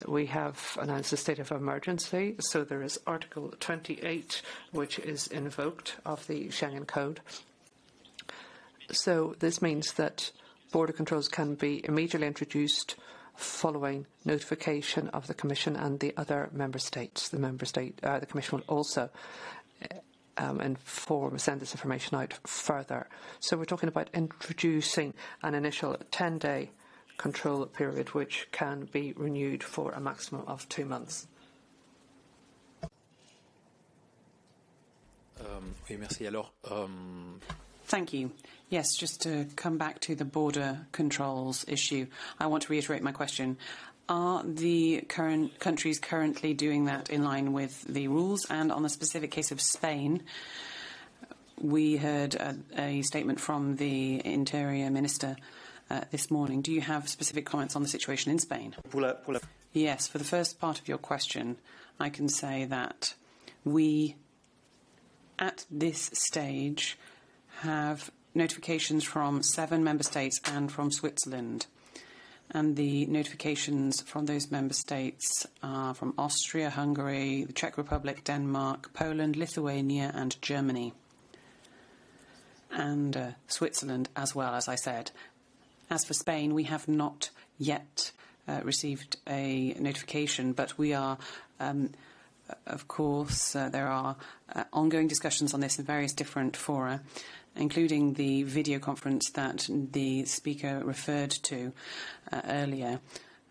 We have announced a state of emergency, so there is Article 28, which is invoked of the Schengen Code. So this means that border controls can be immediately introduced following notification of the Commission and the other member states. The Commission will also send this information out further. So we're talking about introducing an initial 10-day control period, which can be renewed for a maximum of 2 months. Thank you. Yes, just to come back to the border controls issue, I want to reiterate my question. Are the current countries currently doing that in line with the rules? And on the specific case of Spain, we heard a statement from the Interior Minister this morning. Do you have specific comments on the situation in Spain? Yes, for the first part of your question, I can say that we, at this stage, have notifications from 7 member states and from Switzerland. And the notifications from those member states are from Austria, Hungary, the Czech Republic, Denmark, Poland, Lithuania and Germany. And Switzerland as well, as I said. As for Spain, we have not yet received a notification, but we are, of course, there are ongoing discussions on this in various different fora, including the video conference that the speaker referred to earlier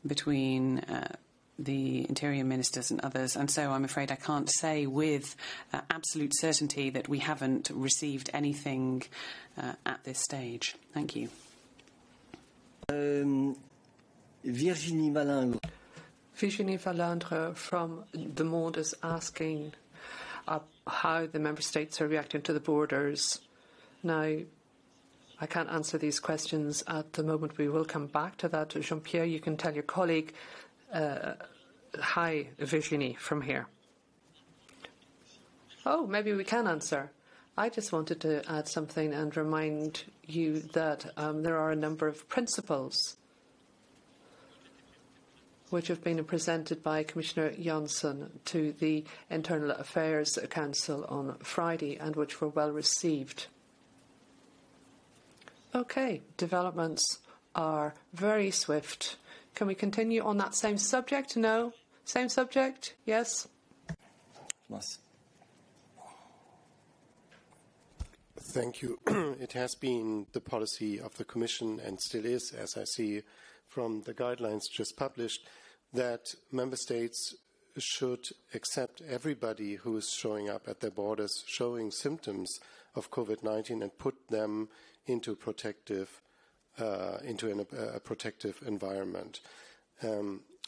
between the interior ministers and others. And so I'm afraid I can't say with absolute certainty that we haven't received anything at this stage. Thank you. Virginie Valandre from The Monde is asking how the member states are reacting to the borders. Now, I can't answer these questions at the moment. We will come back to that. Jean-Pierre, you can tell your colleague, hi, Virginie, from here. Oh, maybe we can answer. I just wanted to add something and remind you that there are a number of principles which have been presented by Commissioner Janssen to the Internal Affairs Council on Friday and which were well received. Okay, developments are very swift. Can we continue on that same subject? No? Same subject? Yes? Yes. Thank you. It has been the policy of the Commission and still is, as I see from the guidelines just published, that member states should accept everybody who is showing up at their borders showing symptoms of COVID-19 and put them into a protective environment.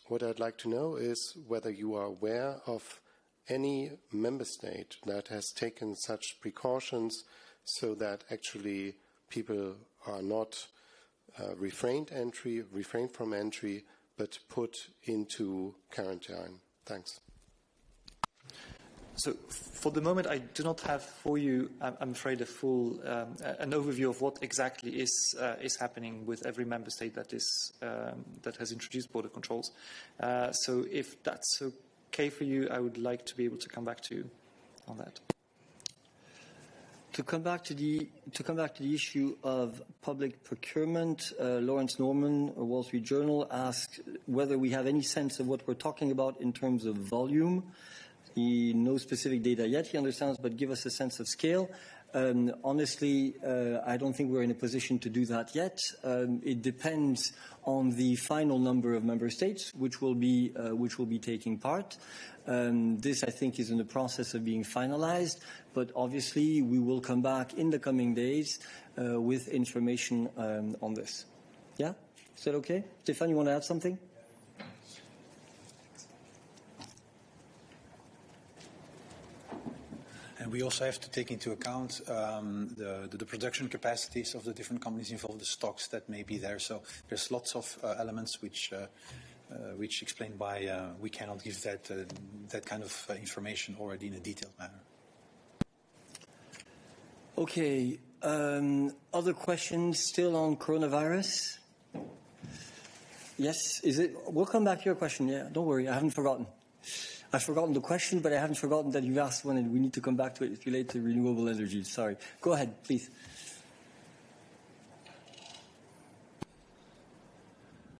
What I'd like to know is whether you are aware of any member state that has taken such precautions so that actually people are not refrained from entry, but put into quarantine. Thanks. So, for the moment, I do not have for you, I'm afraid, a full an overview of what exactly is happening with every member state that has introduced border controls. So, if that's okay for you, I would like to be able to come back to you on that. To come back to the issue of public procurement, Lawrence Norman, Wall Street Journal, asked whether we have any sense of what we're talking about in terms of volume. He knows specific data yet, he understands, but give us a sense of scale. Honestly, I don't think we're in a position to do that yet. It depends on the final number of member states which will be taking part. This, I think, is in the process of being finalized, but obviously we will come back in the coming days with information on this. Yeah? Is that okay? Stéphane, you want to add something? And we also have to take into account the production capacities of the different companies involved, the stocks that may be there. So there's lots of elements which explain why we cannot give that kind of information already in a detailed manner. Okay. Other questions still on coronavirus? Yes, is it? We'll come back to your question. Yeah, don't worry, I haven't forgotten. I've forgotten the question, but I haven't forgotten that you've asked one, and we need to come back to it. It's related to renewable energy. Sorry. Go ahead, please.